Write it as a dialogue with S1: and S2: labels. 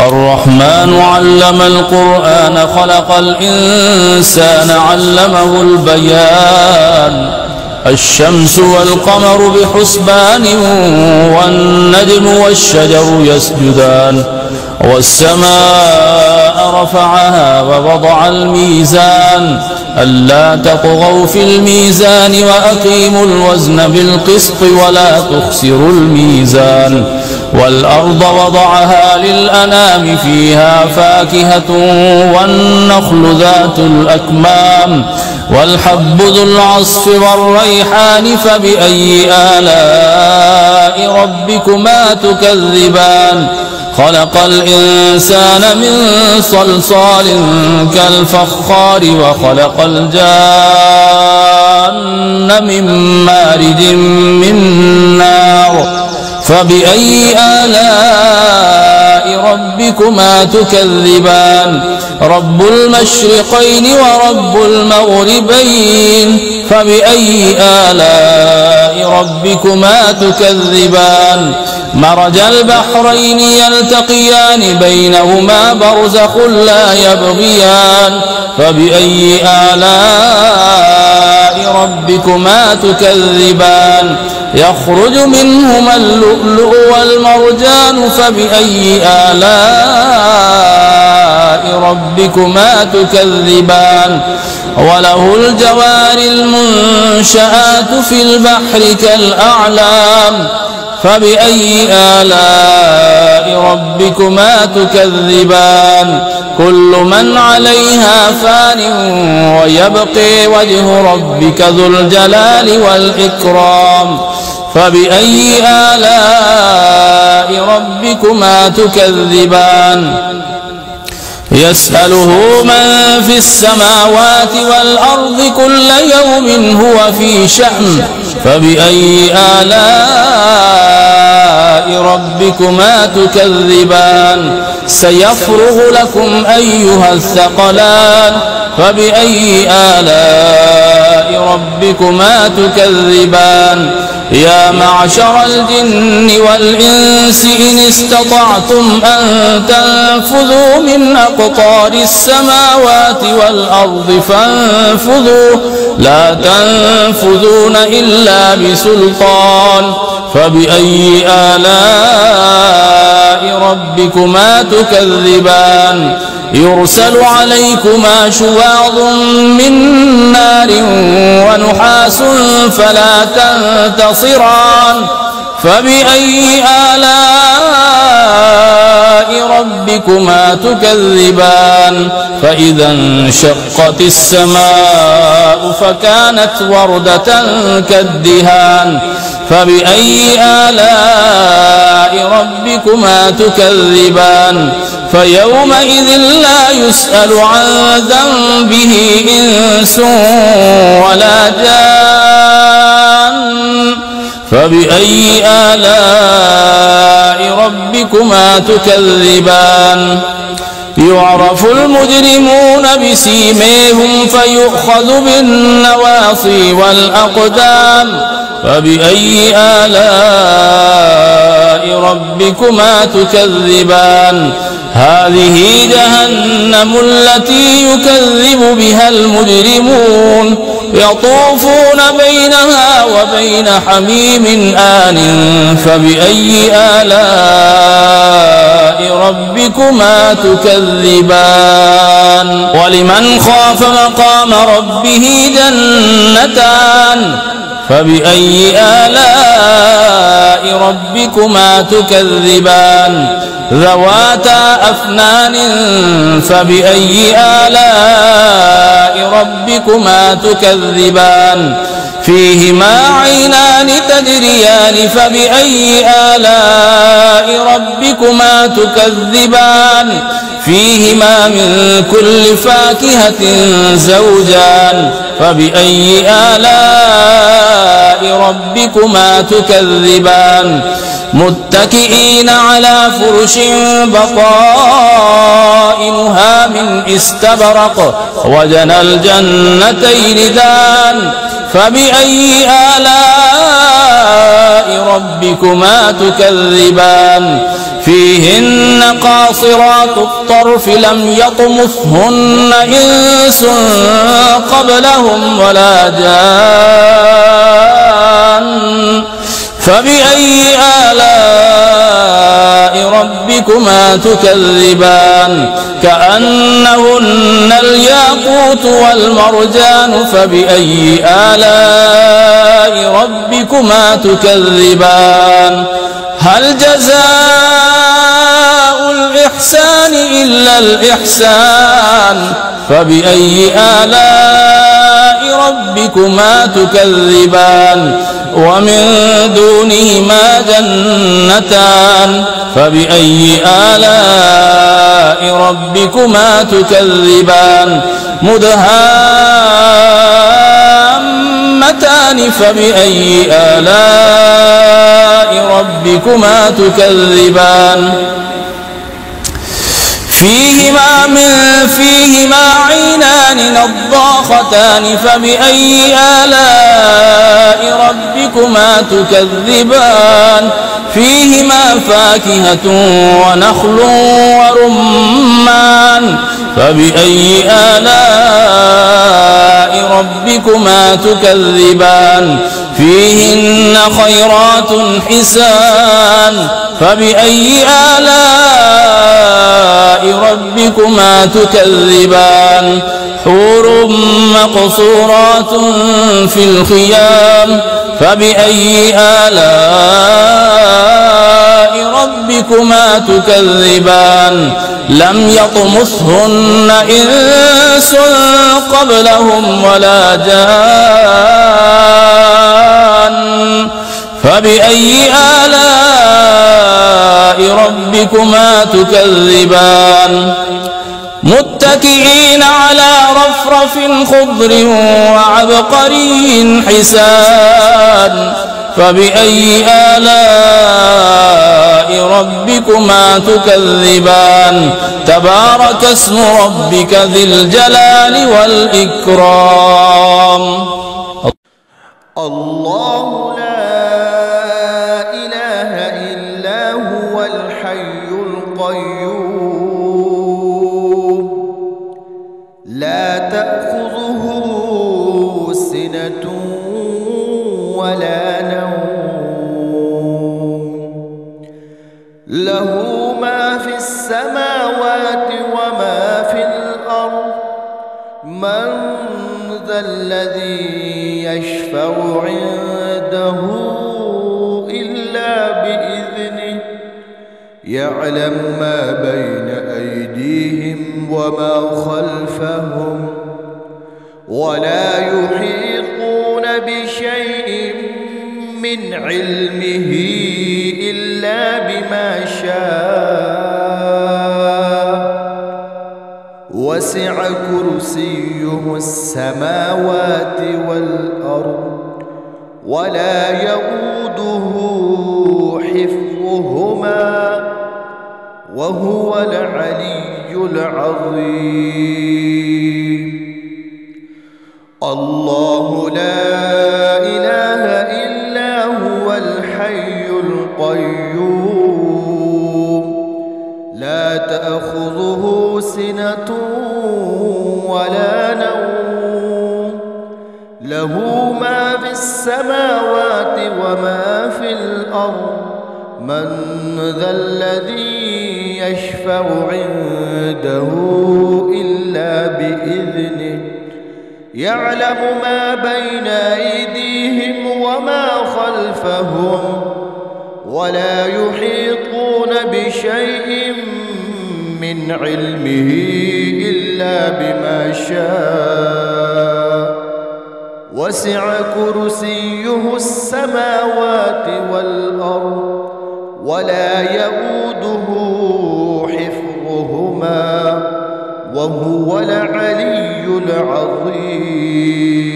S1: الرحمن علم القرآن خلق الإنسان علمه البيان الشمس والقمر بحسبان والنجم والشجر يسجدان والسماء رفعها ووضع الميزان ألا تطغوا في الميزان وأقيموا الوزن بالقسط ولا تخسروا الميزان والأرض وضعها للأنام فيها فاكهة والنخل ذات الأكمام والحب ذو العصف والريحان فبأي آلاء ربكما تكذبان خلق الإنسان من صلصال كالفخار وخلق الجان من مارج من نار فبأي آلاء ربكما تكذبان رب المشرقين ورب المغربين فبأي آلاء ربكما تكذبان مرج البحرين يلتقيان بينهما برزخ لا يبغيان فبأي آلاء ربكما تكذبان يخرج منهما اللؤلؤ والمرجان فبأي آلاء ربكما تكذبان وله الجوار المنشآت في البحر كالأعلام فبأي آلاء ربكما تكذبان كل من عليها فان ويبقي وجه ربك ذو الجلال والإكرام فبأي آلاء ربكما تكذبان يسأله من في السماوات والأرض كل يوم هو في شأن فبأي آلاء ربكما تكذبان سيفرغ لكم أيها الثقلان فبأي آلاء ربكما تكذبان يا معشر الجن والإنس إن استطعتم أن تنفذوا من أقطار السماوات والأرض فانفذوا لا تنفذون إلا بسلطان فبأي آلاء ربكما تكذبان يرسل عليكما شواظ من نار ونحاس فلا تنتصران فبأي آلاء ربكما تكذبان فإذا انشقت السماء فكانت وردة كالدهان فبأي آلاء ربكما تكذبان فيومئذ لا يسأل عن ذنبه إنس ولا جان فبأي آلاء ربكما تكذبان يعرف المجرمون بسيميهم فيؤخذ بالنواصي والأقدام فبأي آلاء ربكما تكذبان هذه جهنم التي يكذب بها المجرمون يطوفون بينها وبين حميم آن فبأي آلاء ربكما تكذبان ولمن خاف مقام ربه جنتان فبأي آلاء ربكما تكذبان ذواتا أفنان فبأي آلاء ربكما تكذبان فيهما عينان تجريان فبأي آلاء ربكما تكذبان فيهما من كل فاكهة زوجان فبأي آلاء ربكما تكذبان متكئين على فرش بطائنها من استبرق وجنى الجنتين دان فبأي آلاء ربكما تكذبان فيهن قاصرات الطرف لم يطمثهن إنس قبلهم ولا جان فبأي آلاء ربكما تكذبان كأنهن الياقوت والمرجان فبأي آلاء ربكما تكذبان هل جزاء الإحسان إلا الإحسان فبأي آلاء ربكما تكذبان ومن دونهما جنتان فبأي آلاء ربكما تكذبان مدهامتان فبأي آلاء ربكما تكذبان فيهما عينان نضاختان فبأي آلاء ربكما تكذبان فيهما فاكهة ونخل ورمان فبأي آلاء ربكما تكذبان فيهن خيرات حسان فبأي آلاء ربكما تكذبان حور مقصورات في الخيام فبأي آلاء ربكما تكذبان لم يطمثهن إنس قبلهم ولا جان فبأي آلاء ربكما تكذبان متكئين على رفرف خضر وعبقري حسان فبأي آلاء ربكما تكذبان تبارك اسم ربك ذي الجلال والإكرام
S2: الله لا إله إلا هو الحي القيوم لا تأخذه سنة ولا نوم له ما في السماوات وما في الأرض من ذا الذي يشفع عنده إلا بإذنه يعلم ما بين أيديهم وما خلفهم ولا يحيطون بشيء من علمه إلا بما شاء وسع كرسيه السماوات والأرض ولا يؤوده حفظهما وهو العلي العظيم الله لا إله إلا هو الحي القيوم لا تأخذه سنة ولا نوم له ما في السماوات وما في الأرض من ذا الذي يشفع عنده إلا بإذنه يعلم ما بين أيديهم وما خلفهم ولا يحيطون بشيء من علمه إلا بما شاء وسع كرسيه السماوات والأرض ولا يؤوده حفظهما وهو العلي العظيم